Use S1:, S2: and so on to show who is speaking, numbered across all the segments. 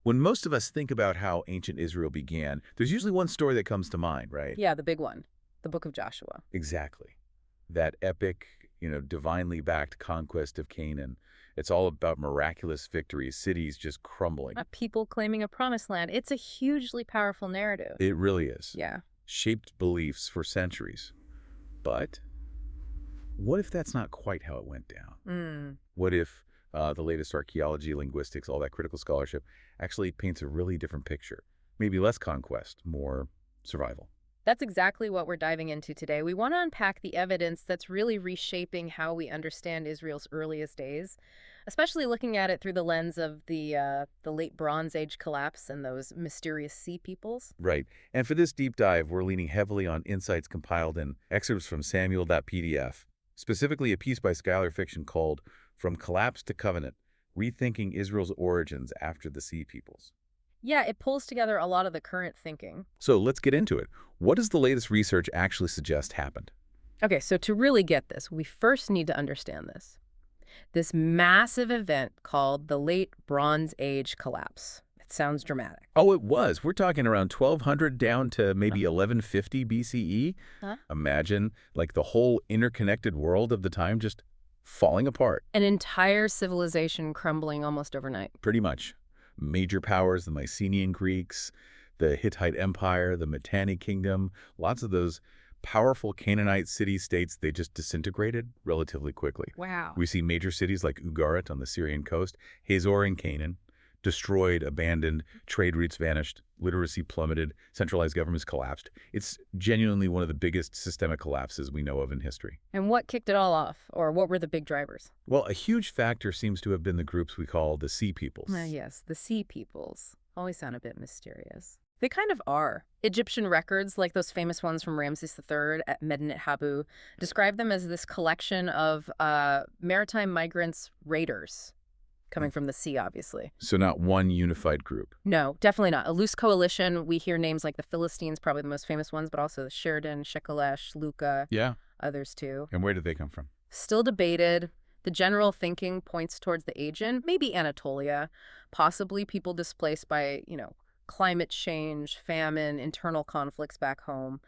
S1: When most of us think about how ancient Israel began, there's usually one story that comes to mind, right?
S2: Yeah, the big one, the Book of Joshua.
S1: Exactly. That epic, divinely backed conquest of Canaan. It's all about miraculous victories, cities just crumbling.
S2: People claiming a promised land. It's a hugely powerful narrative.
S1: It really is.
S2: Yeah.
S1: Shaped beliefs for centuries. But what if that's not quite how it went down?
S2: Mm.
S1: What if the latest archaeology, linguistics, all that critical scholarship actually paints a really different picture? Maybe less conquest, more survival.
S2: That's exactly what we're diving into today. We want to unpack the evidence that's really reshaping how we understand Israel's earliest days, especially looking at it through the lens of the late Bronze Age collapse and those mysterious sea peoples.
S1: Right. And for this deep dive, we're leaning heavily on insights compiled in excerpts from Samuel.pdf, specifically a piece by Skylar Fiction called From Collapse to Covenant, Rethinking Israel's Origins After the Sea Peoples.
S2: Yeah, it pulls together a lot of the current thinking.
S1: So let's get into it. What does the latest research actually suggest happened?
S2: Okay, so to really get this, we first need to understand this. This massive event called the Late Bronze Age Collapse. It sounds dramatic.
S1: Oh, it was. We're talking around 1200 down to maybe 1150 BCE.
S2: Huh?
S1: Imagine like the whole interconnected world of the time just falling apart.
S2: An entire civilization crumbling almost overnight.
S1: Pretty much. Major powers, the Mycenaean Greeks, the Hittite Empire, the Mitanni Kingdom, lots of those powerful Canaanite city-states, they just disintegrated relatively quickly.
S2: Wow.
S1: We see major cities like Ugarit on the Syrian coast, Hazor in Canaan, destroyed, abandoned, trade routes vanished, literacy plummeted, centralized governments collapsed. It's genuinely one of the biggest systemic collapses we know of in history.
S2: And what kicked it all off? Or what were the big drivers?
S1: Well, a huge factor seems to have been the groups we call the Sea Peoples.
S2: Yes, the sea peoples. Always sound a bit mysterious. They kind of are. Egyptian records, like those famous ones from Ramses III at Medinet Habu, describe them as this collection of maritime migrants, raiders, coming from the sea, obviously.
S1: So not one unified group.
S2: No, definitely not. A loose coalition. We hear names like the Philistines, probably the most famous ones, but also the Sheridan, Shekelesh, Luka,
S1: Yeah.
S2: others too.
S1: And where did they come from?
S2: Still debated. The general thinking points towards the Aegean, maybe Anatolia, possibly people displaced by, climate change, famine, internal conflicts back home.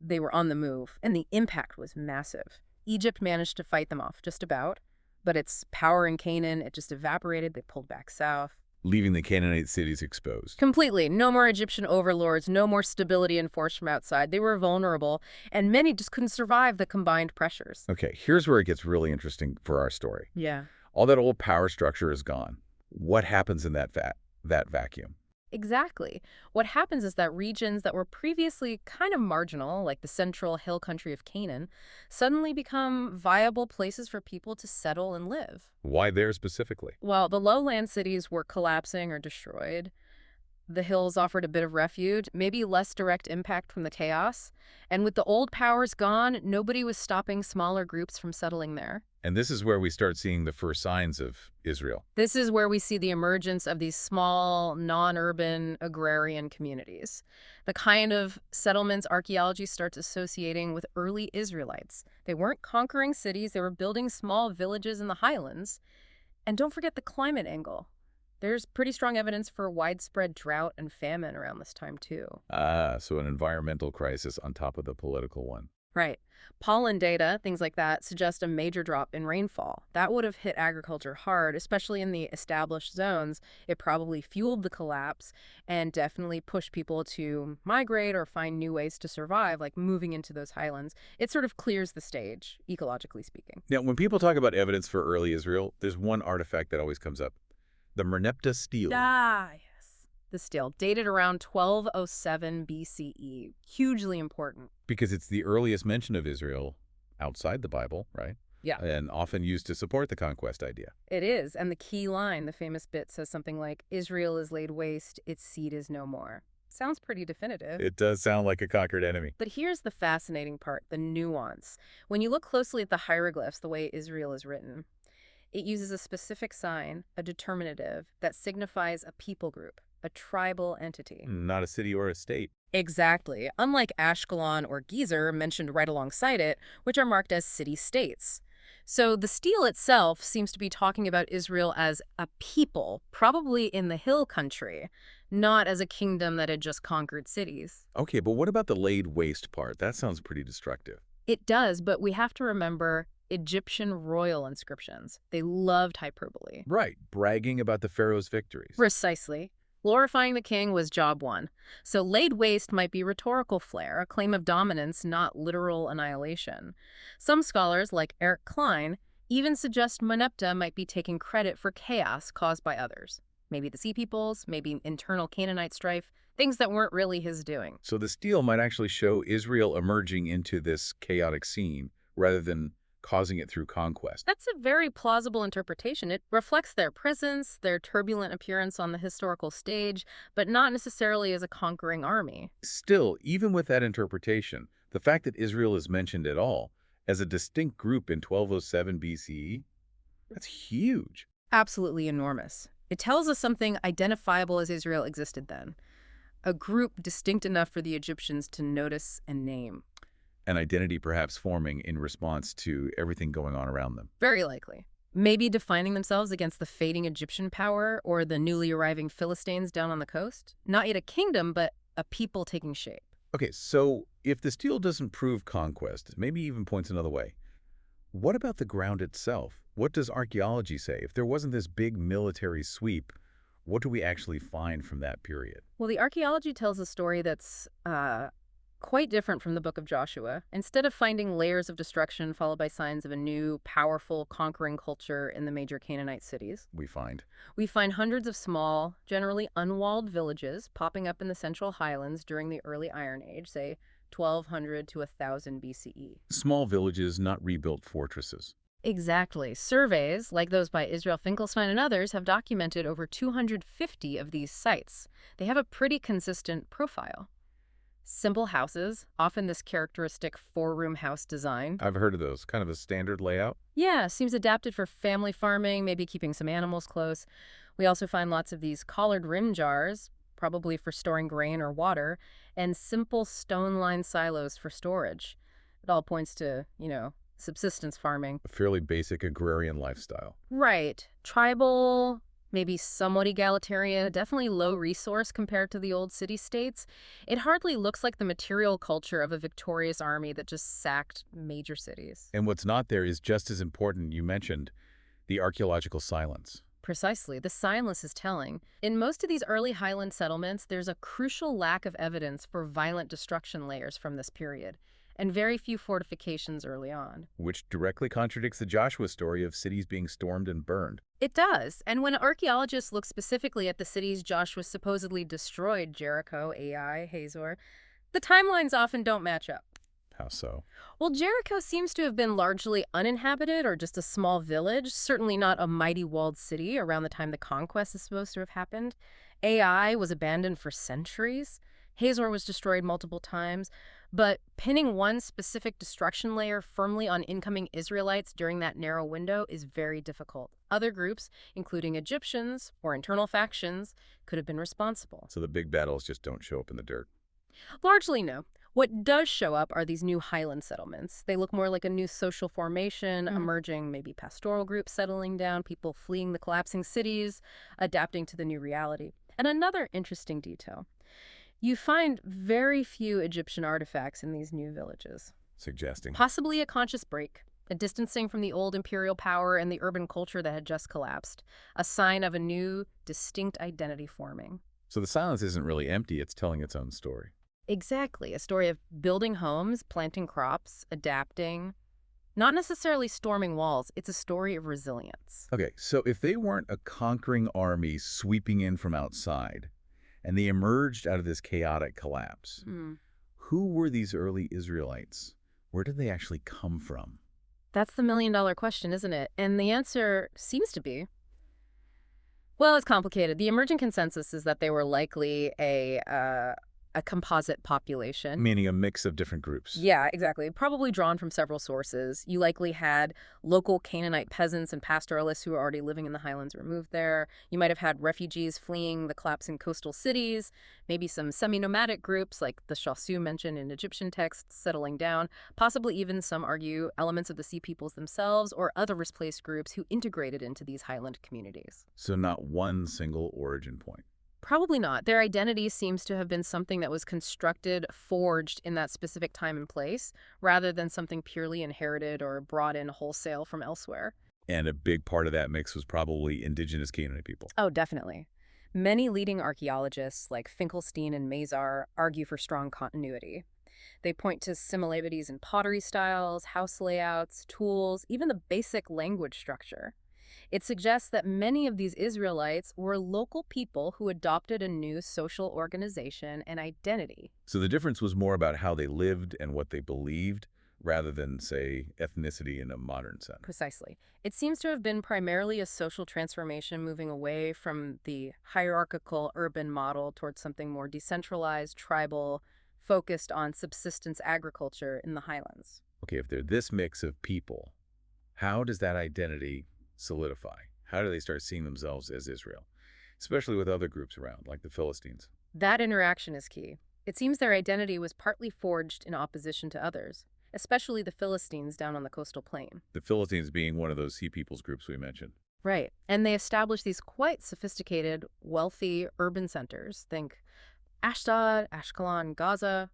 S2: They were on the move, and the impact was massive. Egypt managed to fight them off, just about, but its power in Canaan, it just evaporated. They pulled back south.
S1: Leaving the Canaanite cities exposed.
S2: Completely. No more Egyptian overlords, no more stability enforced from outside. They were vulnerable, and many just couldn't survive the combined pressures.
S1: Okay, here's where it gets really interesting for our story.
S2: Yeah.
S1: All that old power structure is gone. What happens in that vacuum?
S2: Exactly. What happens is that regions that were previously kind of marginal, like the central hill country of Canaan, suddenly become viable places for people to settle and live.
S1: Why there specifically?
S2: While the lowland cities were collapsing or destroyed, the hills offered a bit of refuge, maybe less direct impact from the chaos. And with the old powers gone, nobody was stopping smaller groups from settling there.
S1: And this is where we start seeing the first signs of Israel.
S2: This is where we see the emergence of these small, non-urban agrarian communities. The kind of settlements archaeology starts associating with early Israelites. They weren't conquering cities, they were building small villages in the highlands. And don't forget the climate angle. There's pretty strong evidence for widespread drought and famine around this time, too.
S1: So an environmental crisis on top of the political one.
S2: Right. Pollen data, things like that, suggest a major drop in rainfall. That would have hit agriculture hard, especially in the established zones. It probably fueled the collapse and definitely pushed people to migrate or find new ways to survive, like moving into those highlands. It sort of clears the stage, ecologically speaking.
S1: Now, when people talk about evidence for early Israel, there's one artifact that always comes up. The Merneptah Stele.
S2: Ah, yes. The stele, dated around 1207 BCE. Hugely important.
S1: Because it's the earliest mention of Israel outside the Bible, right?
S2: Yeah.
S1: And often used to support the conquest idea.
S2: It is. And the key line, the famous bit, says something like, Israel is laid waste, its seed is no more. Sounds pretty definitive.
S1: It does sound like a conquered enemy.
S2: But here's the fascinating part, the nuance. When you look closely at the hieroglyphs, the way Israel is written, it uses a specific sign, a determinative, that signifies a people group, a tribal entity.
S1: Not a city or a state.
S2: Exactly. Unlike Ashkelon or Gezer, mentioned right alongside it, which are marked as city-states. So the stele itself seems to be talking about Israel as a people, probably in the hill country, not as a kingdom that had just conquered cities.
S1: Okay, but what about the laid waste part? That sounds pretty destructive.
S2: It does, but we have to remember Egyptian royal inscriptions. They loved hyperbole.
S1: Right, bragging about the pharaoh's victories.
S2: Precisely. Glorifying the king was job one. So laid waste might be rhetorical flair, a claim of dominance, not literal annihilation. Some scholars, like Eric Klein, even suggest Merneptah might be taking credit for chaos caused by others. Maybe the Sea Peoples, maybe internal Canaanite strife, things that weren't really his doing.
S1: So the stele might actually show Israel emerging into this chaotic scene rather than causing it through conquest.
S2: That's a very plausible interpretation. It reflects their presence, their turbulent appearance on the historical stage, but not necessarily as a conquering army.
S1: Still, even with that interpretation, the fact that Israel is mentioned at all as a distinct group in 1207 BCE, that's huge.
S2: Absolutely enormous. It tells us something identifiable as Israel existed then. A group distinct enough for the Egyptians to notice and name.
S1: An identity perhaps forming in response to everything going on around them.
S2: Very likely. Maybe defining themselves against the fading Egyptian power or the newly arriving Philistines down on the coast. Not yet a kingdom, but a people taking shape.
S1: Okay, so if the stele doesn't prove conquest, maybe even points another way, what about the ground itself? What does archaeology say? If there wasn't this big military sweep, what do we actually find from that period?
S2: Well, the archaeology tells a story that's quite different from the book of Joshua. Instead of finding layers of destruction followed by signs of a new, powerful, conquering culture in the major Canaanite cities, we find hundreds of small, generally unwalled villages popping up in the central highlands during the early Iron Age, say 1200 to 1000 BCE.
S1: Small villages, not rebuilt fortresses.
S2: Exactly. Surveys, like those by Israel Finkelstein and others, have documented over 250 of these sites. They have a pretty consistent profile. Simple houses, often this characteristic four-room house design.
S1: I've heard of those, kind of a standard layout.
S2: Yeah, seems adapted for family farming, maybe keeping some animals close. We also find lots of these collared rim jars, probably for storing grain or water, and simple stone-lined silos for storage. It all points to, subsistence farming.
S1: A fairly basic agrarian lifestyle.
S2: Right. Tribal, maybe somewhat egalitarian, definitely low resource compared to the old city-states. It hardly looks like the material culture of a victorious army that just sacked major cities.
S1: And what's not there is just as important. You mentioned the archaeological silence.
S2: Precisely. The silence is telling. In most of these early highland settlements, there's a crucial lack of evidence for violent destruction layers from this period, and very few fortifications early on.
S1: Which directly contradicts the Joshua story of cities being stormed and burned.
S2: It does. And when archaeologists look specifically at the cities Joshua supposedly destroyed, Jericho, Ai, Hazor, the timelines often don't match up.
S1: How so?
S2: Well, Jericho seems to have been largely uninhabited or just a small village, certainly not a mighty walled city around the time the conquest is supposed to have happened. Ai was abandoned for centuries. Hazor was destroyed multiple times. But pinning one specific destruction layer firmly on incoming Israelites during that narrow window is very difficult. Other groups, including Egyptians or internal factions, could have been responsible.
S1: So the big battles just don't show up in the dirt.
S2: Largely no. What does show up are these new highland settlements. They look more like a new social formation, emerging maybe pastoral groups settling down, people fleeing the collapsing cities, adapting to the new reality. And another interesting detail. You find very few Egyptian artifacts in these new villages.
S1: Suggesting
S2: possibly a conscious break, a distancing from the old imperial power and the urban culture that had just collapsed, a sign of a new, distinct identity forming.
S1: So the silence isn't really empty, it's telling its own story.
S2: Exactly, a story of building homes, planting crops, adapting. Not necessarily storming walls, it's a story of resilience.
S1: Okay, so if they weren't a conquering army sweeping in from outside, and they emerged out of this chaotic collapse, who were these early Israelites? Where did they actually come from?
S2: That's the million-dollar question, isn't it? And the answer seems to be, well, it's complicated. The emerging consensus is that they were likely a a composite population.
S1: Meaning a mix of different groups.
S2: Yeah, exactly. Probably drawn from several sources. You likely had local Canaanite peasants and pastoralists who were already living in the highlands or moved there. You might have had refugees fleeing the collapsing coastal cities, maybe some semi-nomadic groups like the Shasu mentioned in Egyptian texts settling down, possibly even, some argue, elements of the Sea Peoples themselves or other displaced groups who integrated into these highland communities.
S1: So not one single origin point.
S2: Probably not. Their identity seems to have been something that was constructed, forged in that specific time and place, rather than something purely inherited or brought in wholesale from elsewhere.
S1: And a big part of that mix was probably indigenous Canaanite people.
S2: Oh, definitely. Many leading archaeologists, like Finkelstein and Mazar, argue for strong continuity. They point to similarities in pottery styles, house layouts, tools, even the basic language structure. It suggests that many of these Israelites were local people who adopted a new social organization and identity.
S1: So the difference was more about how they lived and what they believed, rather than, say, ethnicity in a modern sense.
S2: Precisely. It seems to have been primarily a social transformation moving away from the hierarchical urban model towards something more decentralized, tribal, focused on subsistence agriculture in the highlands.
S1: Okay, if they're this mix of people, how does that identity solidify? How do they start seeing themselves as Israel, especially with other groups around, like the Philistines?
S2: That interaction is key. It seems their identity was partly forged in opposition to others, especially the Philistines down on the coastal plain.
S1: The Philistines being one of those Sea Peoples groups we mentioned.
S2: Right. And they established these quite sophisticated, wealthy urban centers. Think Ashdod, Ashkelon, Gaza.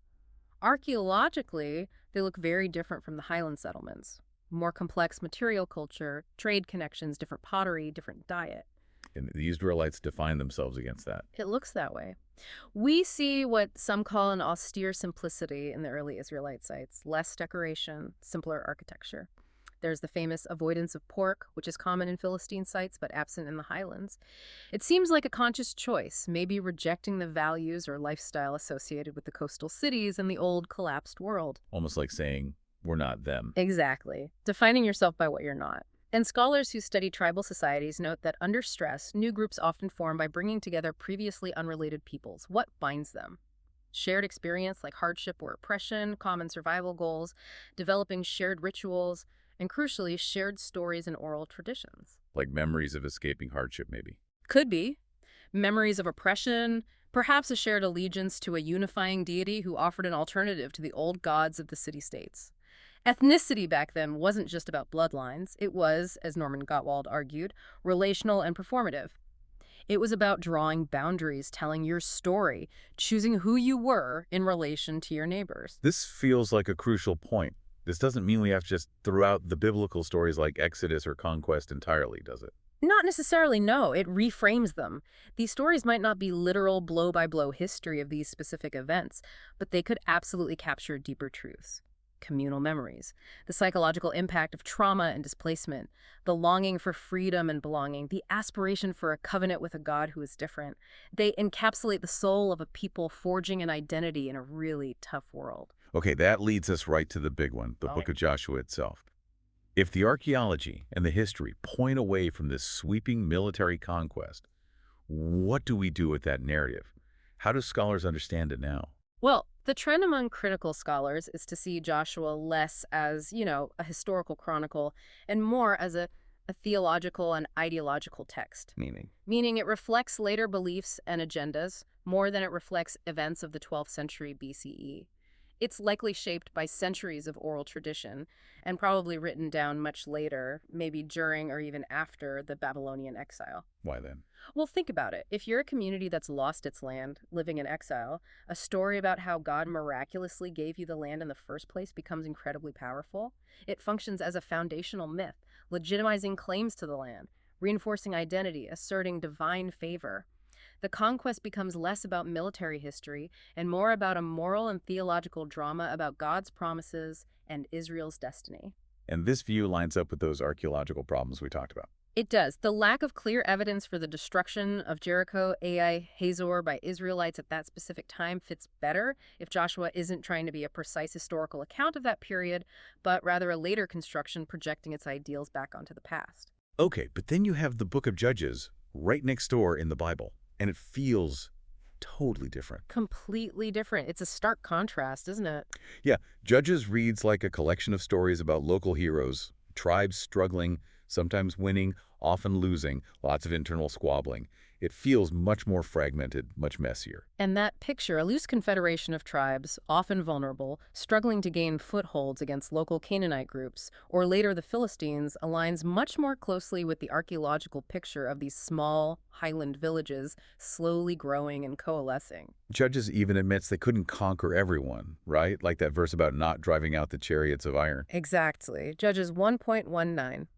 S2: Archaeologically, they look very different from the highland settlements. More complex material culture, trade connections, different pottery, different diet.
S1: And the Israelites define themselves against that.
S2: It looks that way. We see what some call an austere simplicity in the early Israelite sites, less decoration, simpler architecture. There's the famous avoidance of pork, which is common in Philistine sites but absent in the highlands. It seems like a conscious choice, maybe rejecting the values or lifestyle associated with the coastal cities and the old collapsed world.
S1: Almost like saying, we're not them.
S2: Exactly. Defining yourself by what you're not. And scholars who study tribal societies note that under stress, new groups often form by bringing together previously unrelated peoples. What binds them? Shared experience like hardship or oppression, common survival goals, developing shared rituals, and crucially, shared stories and oral traditions.
S1: Like memories of escaping hardship, maybe.
S2: Could be. Memories of oppression, perhaps a shared allegiance to a unifying deity who offered an alternative to the old gods of the city-states. Ethnicity back then wasn't just about bloodlines. It was, as Norman Gottwald argued, relational and performative. It was about drawing boundaries, telling your story, choosing who you were in relation to your neighbors.
S1: This feels like a crucial point. This doesn't mean we have to just throw out the biblical stories like Exodus or conquest entirely, does it?
S2: Not necessarily, no. It reframes them. These stories might not be literal blow-by-blow history of these specific events, but they could absolutely capture deeper truths. Communal memories, the psychological impact of trauma and displacement, the longing for freedom and belonging, the aspiration for a covenant with a God who is different. They encapsulate the soul of a people forging an identity in a really tough world.
S1: Okay, that leads us right to the big one, the Book of Joshua itself. If the archaeology and the history point away from this sweeping military conquest, what do we do with that narrative? How do scholars understand it now?
S2: Well, the trend among critical scholars is to see Joshua less as, a historical chronicle and more as a theological and ideological text. Meaning it reflects later beliefs and agendas more than it reflects events of the 12th century BCE. It's likely shaped by centuries of oral tradition and probably written down much later, maybe during or even after the Babylonian exile.
S1: Why then?
S2: Well, think about it. If you're a community that's lost its land, living in exile, a story about how God miraculously gave you the land in the first place becomes incredibly powerful. It functions as a foundational myth, legitimizing claims to the land, reinforcing identity, asserting divine favor. The conquest becomes less about military history and more about a moral and theological drama about God's promises and Israel's destiny.
S1: And this view lines up with those archaeological problems we talked about.
S2: It does. The lack of clear evidence for the destruction of Jericho, Ai, Hazor by Israelites at that specific time fits better if Joshua isn't trying to be a precise historical account of that period, but rather a later construction projecting its ideals back onto the past.
S1: Okay, but then you have the Book of Judges right next door in the Bible. And it feels totally different.
S2: Completely different. It's a stark contrast, isn't it?
S1: Yeah, Judges reads like a collection of stories about local heroes, tribes struggling, sometimes winning, often losing, lots of internal squabbling. It feels much more fragmented, much messier.
S2: And that picture, a loose confederation of tribes, often vulnerable, struggling to gain footholds against local Canaanite groups, or later the Philistines, aligns much more closely with the archaeological picture of these small, highland villages slowly growing and coalescing.
S1: Judges even admits they couldn't conquer everyone, right? Like that verse about not driving out the chariots of iron.
S2: Exactly. Judges 1.19.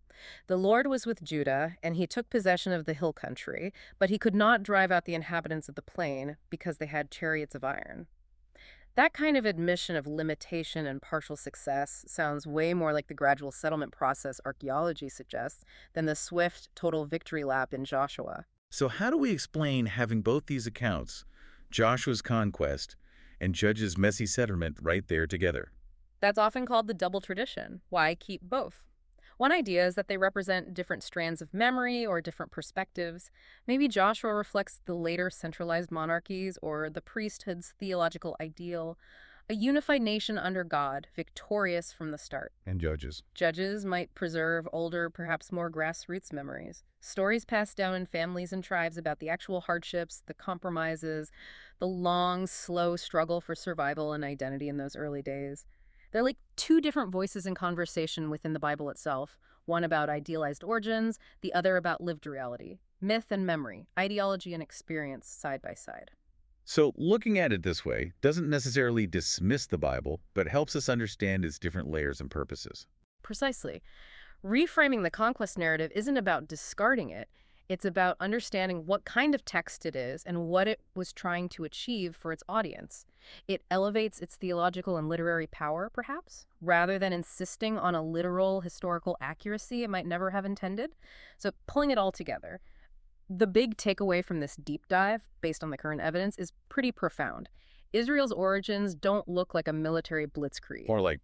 S2: The Lord was with Judah, and he took possession of the hill country, but he could not drive out the inhabitants of the plain because they had chariots of iron. That kind of admission of limitation and partial success sounds way more like the gradual settlement process archaeology suggests than the swift, total victory lap in Joshua.
S1: So how do we explain having both these accounts, Joshua's conquest and Judges' messy settlement right there together?
S2: That's often called the double tradition. Why keep both? One idea is that they represent different strands of memory or different perspectives. Maybe Joshua reflects the later centralized monarchies or the priesthood's theological ideal, a unified nation under God, victorious from the start.
S1: And Judges.
S2: Judges might preserve older, perhaps more grassroots memories. Stories passed down in families and tribes about the actual hardships, the compromises, the long, slow struggle for survival and identity in those early days. They're like two different voices in conversation within the Bible itself, one about idealized origins, the other about lived reality. Myth and memory, ideology and experience side by side.
S1: So looking at it this way doesn't necessarily dismiss the Bible, but helps us understand its different layers and purposes.
S2: Precisely. Reframing the conquest narrative isn't about discarding it. It's about understanding what kind of text it is and what it was trying to achieve for its audience. It elevates its theological and literary power, perhaps, rather than insisting on a literal historical accuracy it might never have intended. So pulling it all together, the big takeaway from this deep dive, based on the current evidence, is pretty profound. Israel's origins don't look like a military blitzkrieg.
S1: Or like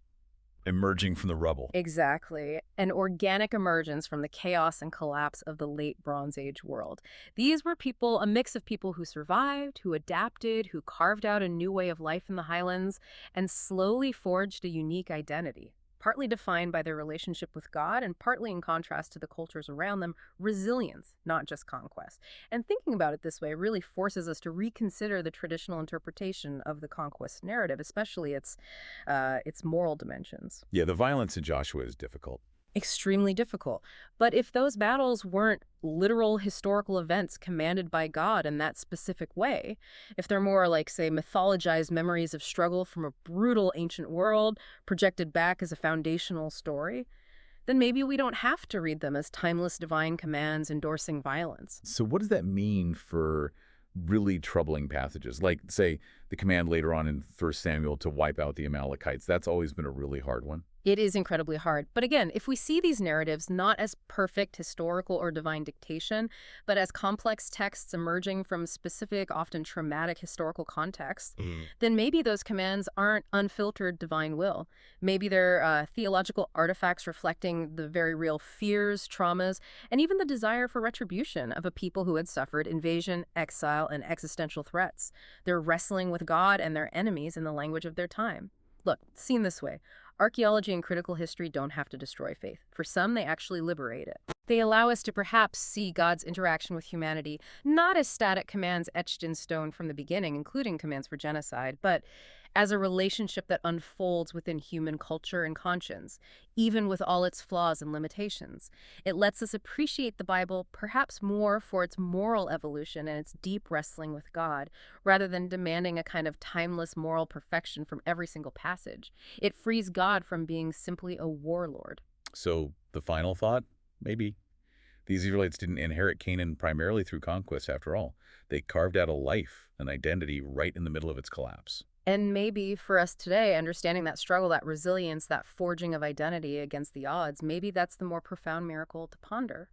S1: emerging from the rubble.
S2: Exactly. An organic emergence from the chaos and collapse of the late Bronze Age world. These were people, a mix of people who survived, who adapted, who carved out a new way of life in the highlands, and slowly forged a unique identity, partly defined by their relationship with God and partly in contrast to the cultures around them, resilience, not just conquest. And thinking about it this way really forces us to reconsider the traditional interpretation of the conquest narrative, especially its moral dimensions.
S1: Yeah, the violence in Joshua is difficult.
S2: Extremely difficult. But if those battles weren't literal historical events commanded by God in that specific way, if they're more like, say, mythologized memories of struggle from a brutal ancient world projected back as a foundational story, then maybe we don't have to read them as timeless divine commands endorsing violence.
S1: So what does that mean for really troubling passages? Like, say, the command later on in 1 Samuel to wipe out the Amalekites. That's always been a really hard one.
S2: It is incredibly hard. But again, if we see these narratives not as perfect historical or divine dictation, but as complex texts emerging from specific, often traumatic historical contexts, then maybe those commands aren't unfiltered divine will. Maybe they're theological artifacts reflecting the very real fears, traumas, and even the desire for retribution of a people who had suffered invasion, exile, and existential threats. They're wrestling with God and their enemies in the language of their time. Look, seen this way, archaeology and critical history don't have to destroy faith. For some, they actually liberate it. They allow us to perhaps see God's interaction with humanity not as static commands etched in stone from the beginning, including commands for genocide, but as a relationship that unfolds within human culture and conscience, even with all its flaws and limitations. It lets us appreciate the Bible perhaps more for its moral evolution and its deep wrestling with God, rather than demanding a kind of timeless moral perfection from every single passage. It frees God from being simply a warlord.
S1: So the final thought? Maybe. These Israelites didn't inherit Canaan primarily through conquest, after all. They carved out a life, an identity, right in the middle of its collapse.
S2: And maybe for us today, understanding that struggle, that resilience, that forging of identity against the odds, maybe that's the more profound miracle to ponder.